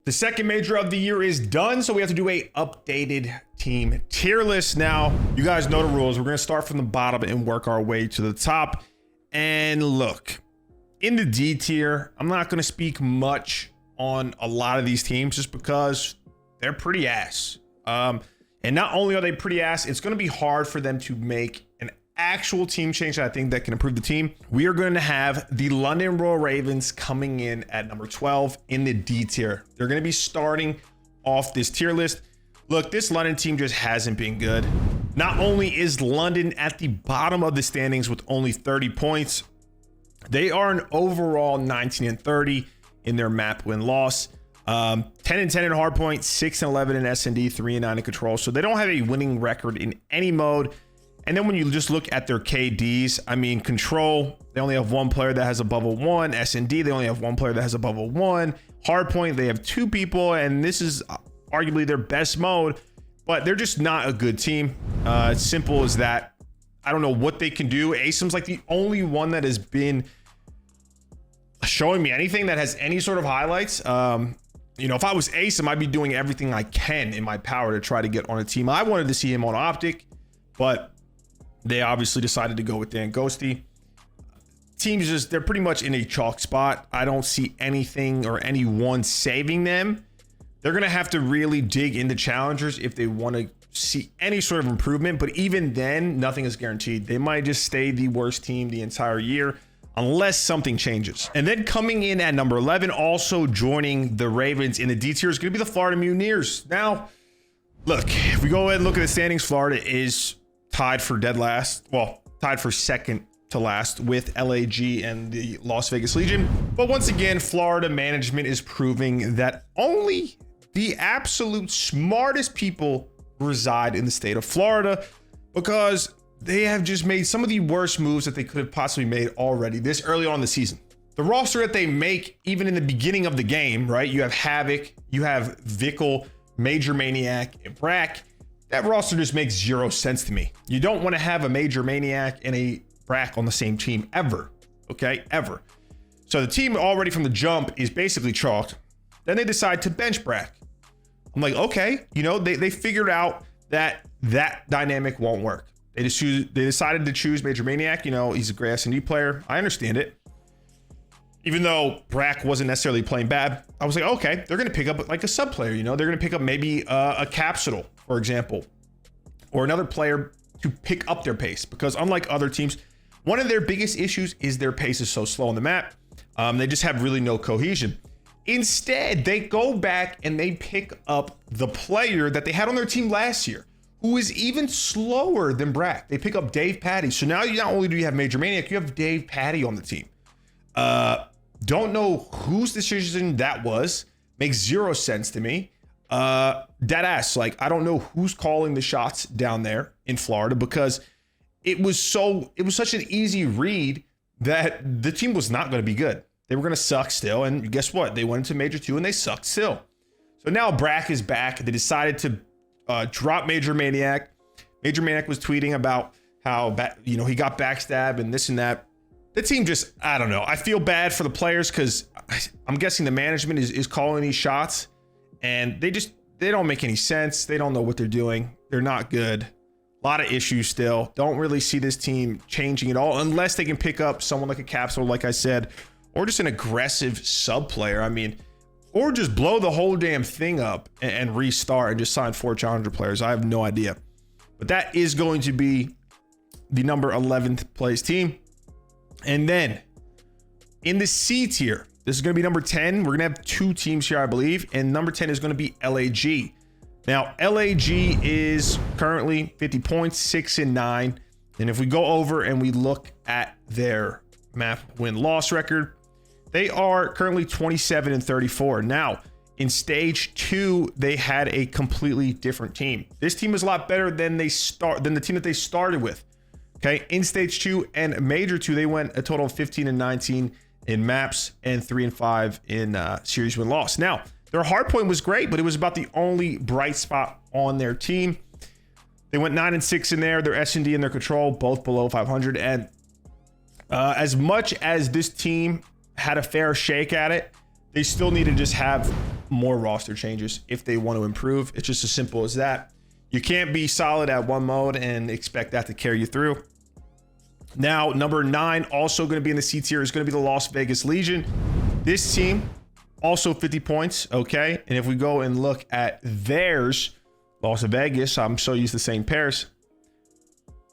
The second major of the year is done, so we have to do a updated team tier list. Now, you guys know the rules. We're going to start from the bottom and work our way to the top. And look, in the D tier, I'm not going to speak much on a lot of these teams just because they're pretty ass. And not only are they pretty ass, it's going to be hard for them to make an actual team change that I think that can improve the team. We are going to have the London Royal Ravens coming in at number 12 in the D tier. They're going to be starting off this tier list. Look, this London team just hasn't been good. Not only is London at the bottom of the standings with only 30 points, they are an overall 19-30 in their map win-loss. 10-10 in hardpoint, 6-11 in S&D, 3-9 in control. So they don't have a winning record in any mode. And then when you just look at their KDs, I mean, control, they only have one player that has above a 1. S&D, they only have one player that has above a 1. Hardpoint, they have 2 people, and this is arguably their best mode, but they're just not a good team. It's simple as that. I don't know what they can do. ASIM's like the only one that has been showing me anything that has any sort of highlights. You know, if I was ASIM, I'd be doing everything I can in my power to try to get on a team. I wanted to see him on Optic, but they obviously decided to go with Dan Ghosty. Teams just, they're pretty much in a chalk spot. I don't see anything or anyone saving them. They're going to have to really dig into challengers if they want to see any sort of improvement. But even then, nothing is guaranteed. They might just stay the worst team the entire year unless something changes. And then coming in at number 11, also joining the Ravens in the D tier, is going to be the Florida Mutineers. Now, look, if we go ahead and look at the standings, Florida is tied for dead last. Well, tied for second to last with LAG and the Las Vegas Legion. But once again, Florida management is proving that only the absolute smartest people reside in the state of Florida, because they have just made some of the worst moves that they could have possibly made already this early on in the season. The roster that they make, even in the beginning of the game, right? You have Havoc, you have Vickle, Major Maniac, and Brack. That roster just makes zero sense to me. You don't want to have a Major Maniac and a Brack on the same team ever, okay? Ever. So the team already from the jump is basically chalked. Then they decide to bench Brack. I'm like, okay, you know, they figured out that dynamic won't work. They decided to choose Major Maniac. You know, he's a great S&D player. I understand it. Even though Brack wasn't necessarily playing bad, I was like, okay, they're going to pick up like a sub player. You know, they're going to pick up maybe a Capsule, for example, or another player to pick up their pace, because unlike other teams, one of their biggest issues is their pace is so slow on the map. They just have really no cohesion. Instead, they go back and they pick up the player that they had on their team last year, who is even slower than Brack. They pick up Dave Patty. So now not only do you have Major Maniac, you have Dave Patty on the team. Don't know whose decision that was. Makes zero sense to me. Dead ass. Like, I don't know who's calling the shots down there in Florida, because it was such an easy read that the team was not going to be good. They were going to suck still. And guess what? They went into Major 2 and they sucked still. So now Brack is back. They decided to drop Major Maniac. Major Maniac was tweeting about how, you know, he got backstabbed and this and that. The team just, I don't know. I feel bad for the players, because I'm guessing the management is calling these shots, and they don't make any sense. They don't know what they're doing. They're not good. A lot of issues still. Don't really see this team changing at all unless they can pick up someone like a Capsule, like I said, or just an aggressive sub player. I mean, or just blow the whole damn thing up and restart and just sign 4 challenger players. I have no idea. But that is going to be the number 11th place team. And then in the C tier, this is going to be number 10. We're going to have 2 teams here, I believe. And number 10 is going to be LAG. Now, LAG is currently 50 points, 6-9. And if we go over and we look at their map win-loss record, they are currently 27-34. Now, in stage 2, they had a completely different team. This team is a lot better than the team that they started with. Okay, in stage 2 and Major 2, they went a total of 15-19 in maps and 3-5 in series win-loss. Now, their hardpoint was great, but it was about the only bright spot on their team. They went 9-6 in there. Their S&D and their control, both below 500. And as much as this team had a fair shake at it, they still need to just have more roster changes if they want to improve. It's just as simple as that. You can't be solid at one mode and expect that to carry you through. Now, number 9, also going to be in the C tier, is going to be the Las Vegas Legion. This team, also 50 points, okay? And if we go and look at theirs, Las Vegas, I'm so used to saying Paris.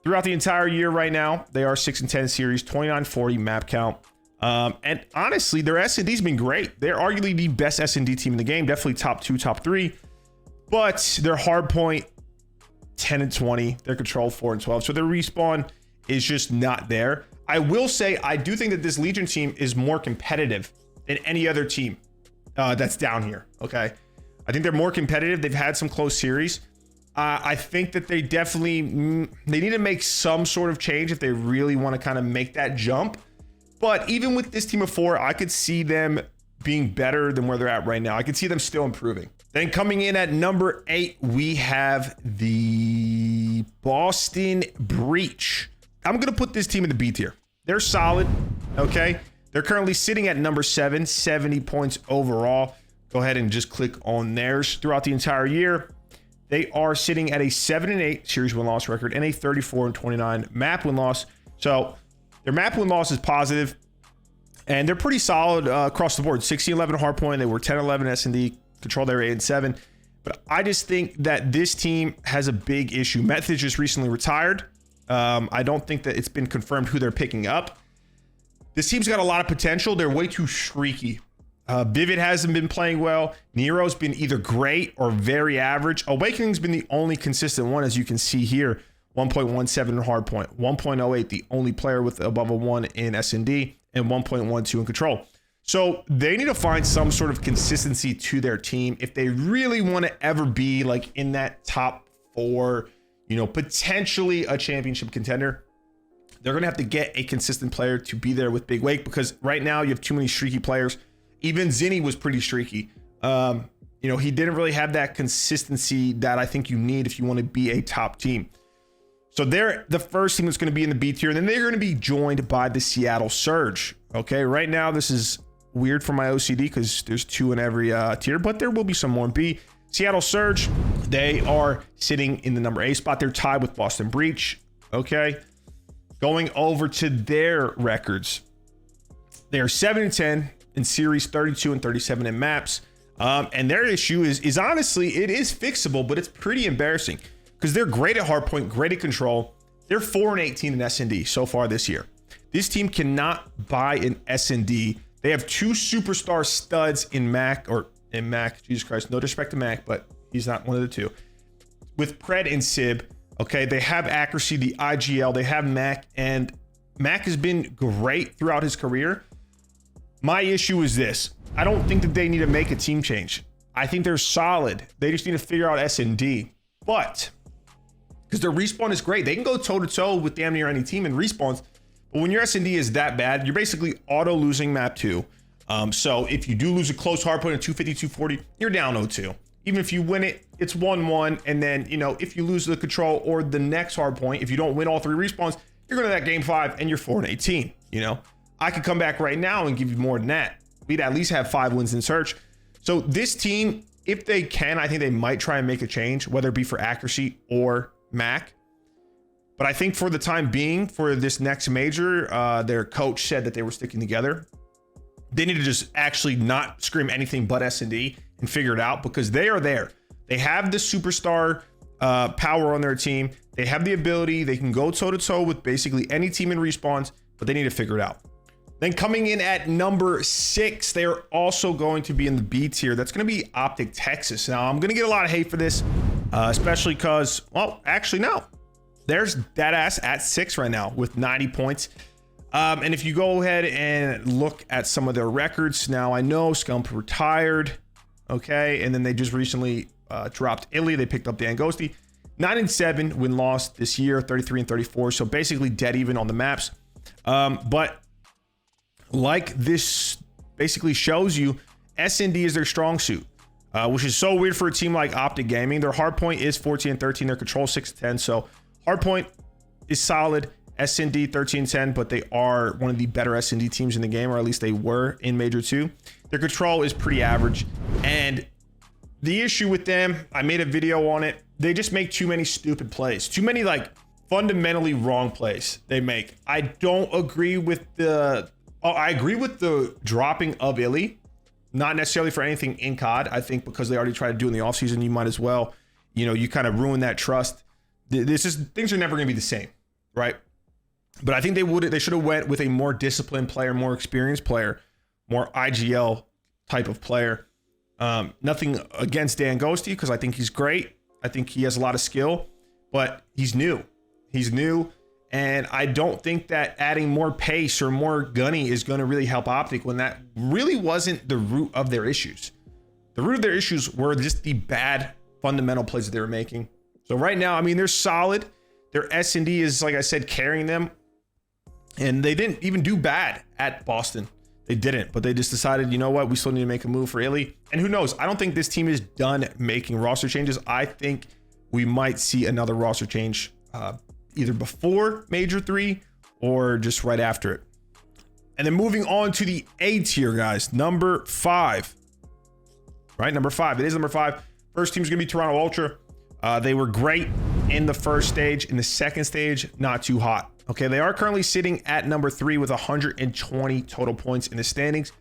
Throughout the entire year right now, they are 6-10 series, 2940 map count. And honestly, their S&D's been great. They're arguably the best S&D team in the game, definitely top 2, top 3. But their hard point, 10-20, their control, 4-12. So their respawn is just not there. I will say, I do think that this Legion team is more competitive than any other team that's down here, okay? I think they're more competitive. They've had some close series. I think that they definitely, they need to make some sort of change if they really want to kind of make that jump. But even with this team of 4, I could see them being better than where they're at right now. I could see them still improving. Then coming in at number 8, we have the Boston Breach. I'm going to put this team in the B tier. They're solid, okay? They're currently sitting at number 7, 70 points overall. Go ahead and just click on theirs. Throughout the entire year, they are sitting at a 7-8 series win-loss record and a 34-29 map win-loss. So their map win-loss is positive, and they're pretty solid across the board. 16-11 hard point. They were 10-11 S&D, controlled area 8-7. But I just think that this team has a big issue. Method's just recently retired. I don't think that it's been confirmed who they're picking up. This team's got a lot of potential. They're way too streaky. Vivid hasn't been playing well. Nero's been either great or very average. Awakening's been the only consistent one, as you can see here. 1.17 in hard point, 1.08, the only player with above a 1 in S&D, and 1.12 in control. So they need to find some sort of consistency to their team if they really want to ever be like in that top 4, you know, potentially a championship contender. They're going to have to get a consistent player to be there with Big Wake, because right now you have too many streaky players. Even Zinni was pretty streaky. You know, he didn't really have that consistency that I think you need if you want to be a top team. So they're the first team that's going to be in the B tier. And then they're going to be joined by the Seattle Surge. Okay, right now this is weird for my OCD because there's 2 in every tier, but there will be some more in B. Seattle Surge, they are sitting in the number 8 spot. They're tied with Boston Breach. Okay, going over to their records. They are 7-10 in series, 32-37 in maps. And their issue is honestly, it is fixable, but it's pretty embarrassing because they're great at hardpoint, great at control. They're 4-18 in S&D so far this year. This team cannot buy an S&D. They have 2 superstar studs in Mac, Jesus Christ, no disrespect to Mac, but he's not one of the 2. With Pred and Sib, okay, they have accuracy, the IGL, they have Mac, and Mac has been great throughout his career. My issue is this. I don't think that they need to make a team change. I think they're solid. They just need to figure out S&D. But because their respawn is great, they can go toe-to-toe with damn near any team in respawns. But when your S&D is that bad, you're basically auto-losing map 2. So if you do lose a close hardpoint at 250, 240, you're down 0-2. Even if you win it, it's 1-1. And then, you know, if you lose the control or the next hardpoint, if you don't win all 3 respawns, you're going to that game 5 and you're 4-18, you know? I could come back right now and give you more than that. We'd at least have 5 wins in search. So this team, if they can, I think they might try and make a change, whether it be for accuracy or Mac. But I think for the time being, for this next major, their coach said that they were sticking together. They need to just actually not scream anything but S&D and figure it out, because they are there. They have the superstar power on their team. They have the ability. They can go toe-to-toe with basically any team in respawns, but they need to figure it out. Then coming in at number 6, they are also going to be in the B tier. That's going to be Optic Texas. Now, I'm going to get a lot of hate for this, especially because, well, actually, no. There's that ass at 6 right now with 90 points. And if you go ahead and look at some of their records, now I know Scump retired, okay? And then they just recently dropped Illy. They picked up the Angosti. 9-7 win-loss this year, 33-34. So basically dead even on the maps. But like this basically shows you, S&D is their strong suit, which is so weird for a team like Optic Gaming. Their hardpoint is 14-13, their control 6-10. So hardpoint is solid. S&D 13-10, but they are one of the better S&D teams in the game, or at least they were in Major 2. Their control is pretty average. And the issue with them, I made a video on it. They just make too many stupid plays. Too many like fundamentally wrong plays they make. I don't agree with I agree with the dropping of Illy. Not necessarily for anything in COD. I think because they already tried to do in the offseason, you might as well, you kind of ruin that trust. Things are never going to be the same, right? But I think they should have went with a more disciplined player, more experienced player, more IGL type of player. Nothing against Dan Ghosty, because I think he's great. I think he has a lot of skill, but he's new. He's new. And I don't think that adding more pace or more gunny is going to really help Optic when that really wasn't the root of their issues. The root of their issues were just the bad fundamental plays that they were making. So right now, I mean, they're solid. Their S&D is, like I said, carrying them. And they didn't even do bad at Boston. They didn't, but they just decided, you know what, we still need to make a move for Illy. And who knows? I don't think this team is done making roster changes. I think we might see another roster change either before Major 3 or just right after it. And then moving on to the A tier, guys, number 5. Right, number 5. It is number 5. First team is going to be Toronto Ultra. They were great in the first stage. In the second stage, not too hot. Okay, they are currently sitting at number 3 with 120 total points in the standings.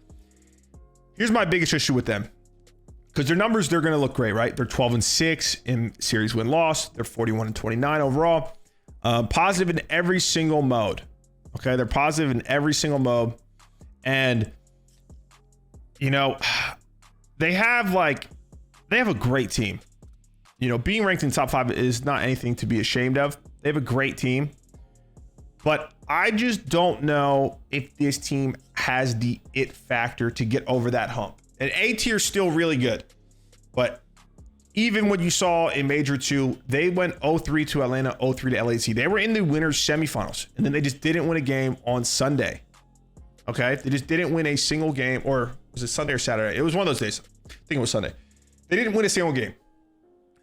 Here's my biggest issue with them. Because their numbers, they're going to look great, right? They're 12-6 in series win-loss. They're 41-29 overall. Positive in every single mode. Okay, they're positive in every single mode. And, they have a great team. Being ranked in top 5 is not anything to be ashamed of. They have a great team. But I just don't know if this team has the it factor to get over that hump. And A tier is still really good. But even what you saw in Major 2, they went 0-3 to Atlanta, 0-3 to LAC. They were in the winners semifinals. And then they just didn't win a game on Sunday. Okay? They just didn't win a single game. Or was it Sunday or Saturday? It was one of those days. I think it was Sunday. They didn't win a single game.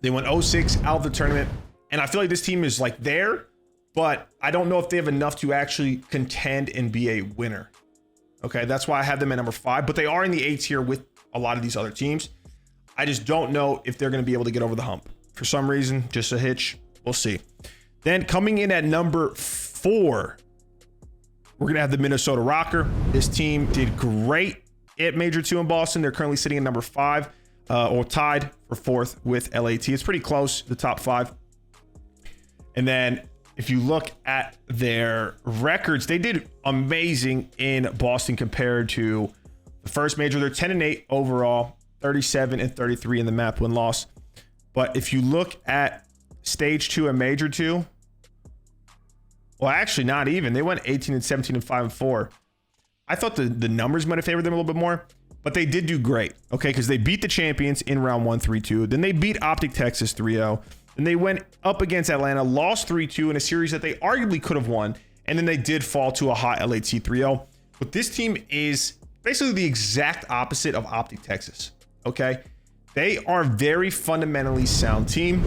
They went 0-6 out of the tournament. And I feel like this team is there. But I don't know if they have enough to actually contend and be a winner. Okay, that's why I have them at number 5. But they are in the A tier with a lot of these other teams. I just don't know if they're going to be able to get over the hump. For some reason, just a hitch. We'll see. Then coming in at number 4, we're going to have the Minnesota Rocker. This team did great at Major 2 in Boston. They're currently sitting at number 5 or tied for 4th with LAT. It's pretty close, the top 5. And then if you look at their records, they did amazing in Boston compared to the first major. They're 10-8 overall, 37-33 in the map win-loss. But if you look at stage 2 and major 2, well, actually not even. They went 18-17 and 5-4. I thought the numbers might have favored them a little bit more, but they did do great. Okay, because they beat the champions in round 1, 3-2. Then they beat Optic Texas 3-0. And they went up against Atlanta, lost 3-2 in a series that they arguably could have won. And then they did fall to a hot LAT 3-0. But this team is basically the exact opposite of Optic Texas. Okay? They are a very fundamentally sound team.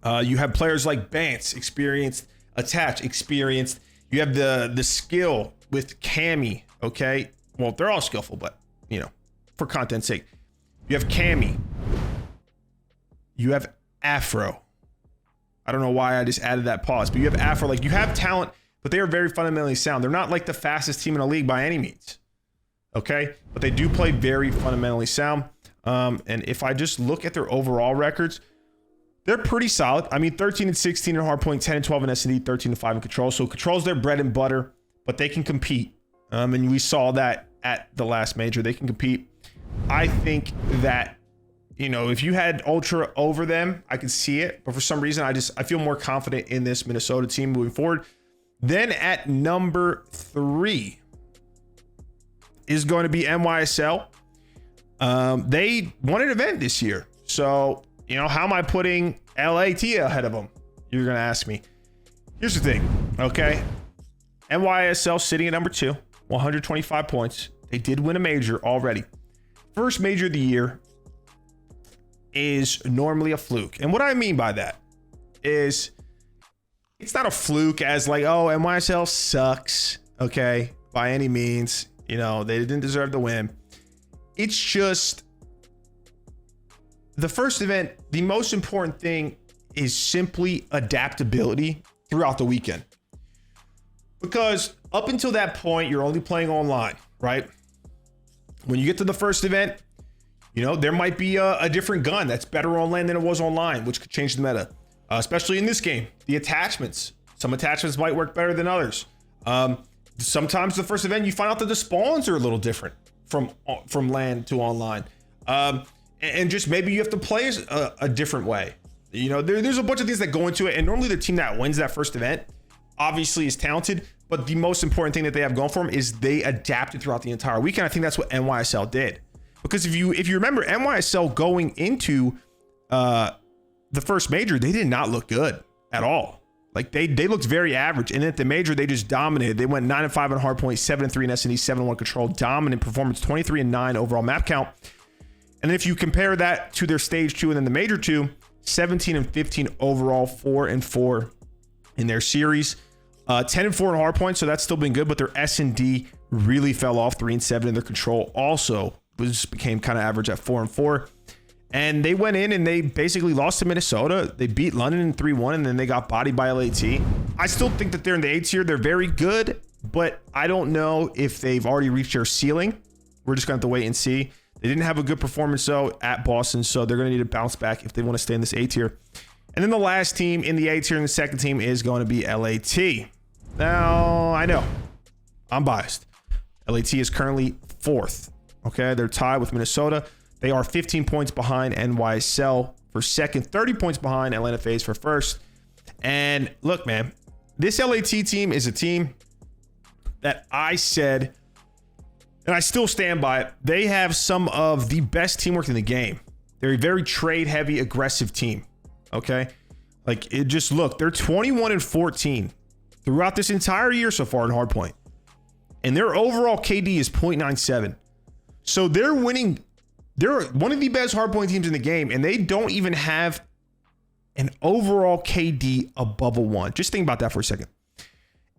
You have players like Bance, experienced, Attach, experienced. You have the skill with Cammy. Okay? Well, they're all skillful, but, for content's sake. You have Cammy. You have Afro. I don't know why I just added that pause, but you have Afro. You have talent, but they are very fundamentally sound. They're not the fastest team in the league by any means. Okay? But they do play very fundamentally sound. And if I just look at their overall records, they're pretty solid. I mean, 13-16 in hardpoint, 10-12 in S&D, 13-5 in control. So control's their bread and butter, but they can compete. And we saw that at the last major. They can compete. I think that if you had Ultra over them, I could see it. But for some reason, I feel more confident in this Minnesota team moving forward. Then at number 3 is going to be NYSL. They won an event this year. So, how am I putting LAT ahead of them? You're going to ask me. Here's the thing, okay? NYSL sitting at number 2, 125 points. They did win a major already. First major of the year is normally a fluke. And what I mean by that is it's not a fluke as NYSL sucks, okay, by any means. They didn't deserve the win. it's just the first event. The most important thing is simply adaptability throughout the weekend, because up until that point, you're only playing online, right? When you get to the first event, you know, there might be a different gun that's better on land than it was online, which could change the meta, especially in this game. The attachments, some attachments might work better than others. Sometimes the first event, you find out that the spawns are a little different from land to online. And just maybe you have to play a different way. You know, there's a bunch of things that go into it. And normally the team that wins that first event obviously is talented, but the most important thing that they have going for them is they adapted throughout the entire weekend. I think that's what NYSL did. Because if you remember, NYSL going into the first major, they did not look good at all. Like they looked very average. And at the major, they just dominated. They went 9-5 on hardpoint, 7-3 in S&D, 7-1 control, dominant performance, 23-9 overall map count. And if you compare that to their stage 2 and then the major 2, 17-15 overall, 4-4 in their series, 10-4 in hardpoint. So that's still been good, but their S&D really fell off, 3-7 in their control. Also became kind of average at 4-4. And they went in and they basically lost to Minnesota. They beat London in 3-1, and then they got bodied by LAT. I still think that they're in the A tier. They're very good, but I don't know if they've already reached their ceiling. We're just going to have to wait and see. They didn't have a good performance, though, at Boston, so they're going to need to bounce back if they want to stay in this A tier. And then the last team in the A tier and the second team is going to be LAT. Now, I know I'm biased. LAT is currently 4th. Okay, they're tied with Minnesota. They are 15 points behind NYSL for second, 30 points behind Atlanta FaZe for first. And look, man, this LAT team is a team that I said, and I still stand by it, they have some of the best teamwork in the game. They're a very trade-heavy, aggressive team. Okay, like it just look, they're 21-14 throughout this entire year so far in hardpoint, and their overall KD is 0.97. So they're winning. They're one of the best hardpoint teams in the game, and they don't even have an overall KD above a 1. Just think about that for a second.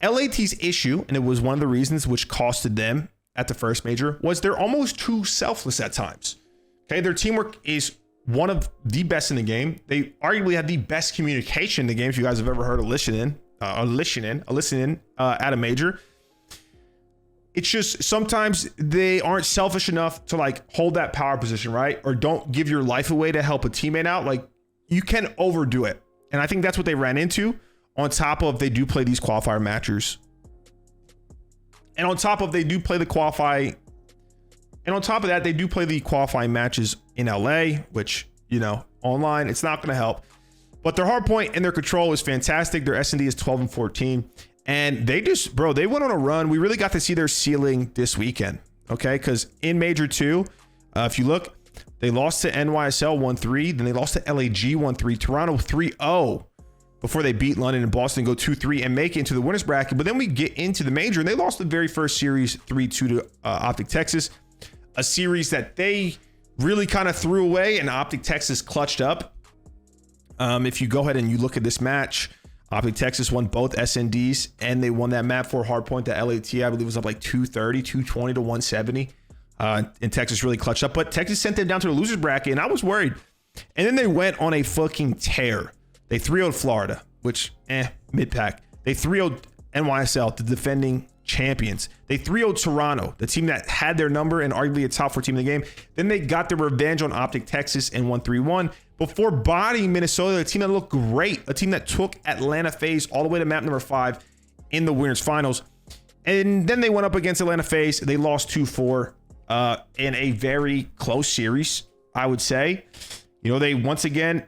LAT's issue, and it was one of the reasons which costed them at the first major, was they're almost too selfless at times. Okay, their teamwork is one of the best in the game. They arguably have the best communication in the game. If you guys have ever heard of listening at a major. It's just sometimes they aren't selfish enough to like hold that power position, right? Or don't give your life away to help a teammate out. Like you can overdo it. And I think that's what they ran into, on top of they do play these qualifier matches. And on top of they do play the qualifying. And on top of that, they do play the qualifying matches in LA, which, you know, online, it's not going to help. But their hardpoint and their control is fantastic. Their S&D is 12-14. And they just, bro, they went on a run. We really got to see their ceiling this weekend, okay? Because in Major 2, if you look, they lost to NYSL 1-3. Then they lost to LAG 1-3. Toronto 3-0 before they beat London and Boston, go 2-3 and make it into the winners bracket. But then we get into the Major, and they lost the very first series 3-2 to Optic Texas, a series that they really kind of threw away, and Optic Texas clutched up. If you go ahead and you look at this match, Optic Texas won both SNDs, and they won that map for hardpoint. That LAT, I believe, was up like 230, 220 to 170. And Texas really clutched up, but Texas sent them down to the losers bracket, and I was worried. And then they went on a fucking tear. They 3-0'd Florida, which, mid-pack. They 3-0'd NYSL, the defending champions. They 3-0'd Toronto, the team that had their number and arguably a top 4 team in the game. Then they got their revenge on Optic Texas and won 3-1 before bodying Minnesota, a team that looked great, a team that took Atlanta FaZe all the way to map number 5 in the winners finals. And then they went up against Atlanta FaZe. They lost 2-4 in a very close series, I would say. You know, they once again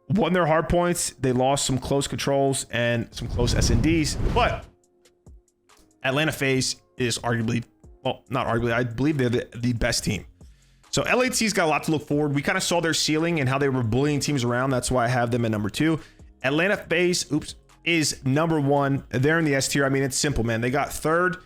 won their hard points. They lost some close controls and some close SNDs, but Atlanta FaZe is arguably, well, not arguably, I believe they're the best team. So LAT's got a lot to look forward. We kind of saw their ceiling and how they were bullying teams around. That's why I have them at number 2. Atlanta FaZe, is number 1. They're in the S tier. I mean, it's simple, man. They got 3rd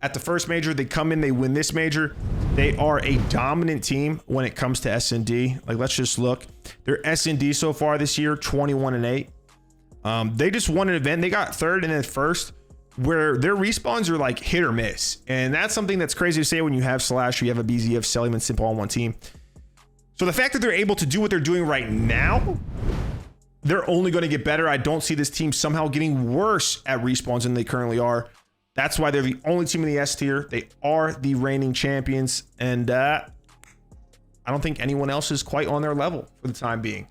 at the first major. They come in, they win this major. They are a dominant team when it comes to S&D. Like, let's just look. Their S&D so far this year, 21-8. They just won an event. They got 3rd and then 1st. where their respawns are like hit or miss. And that's something that's crazy to say when you have Slash, you have a BZ, you have Selim and Simple on one team. So the fact that they're able to do what they're doing right now, they're only going to get better. I don't see this team somehow getting worse at respawns than they currently are. That's why they're the only team in the S tier. They are the reigning champions. And I don't think anyone else is quite on their level for the time being.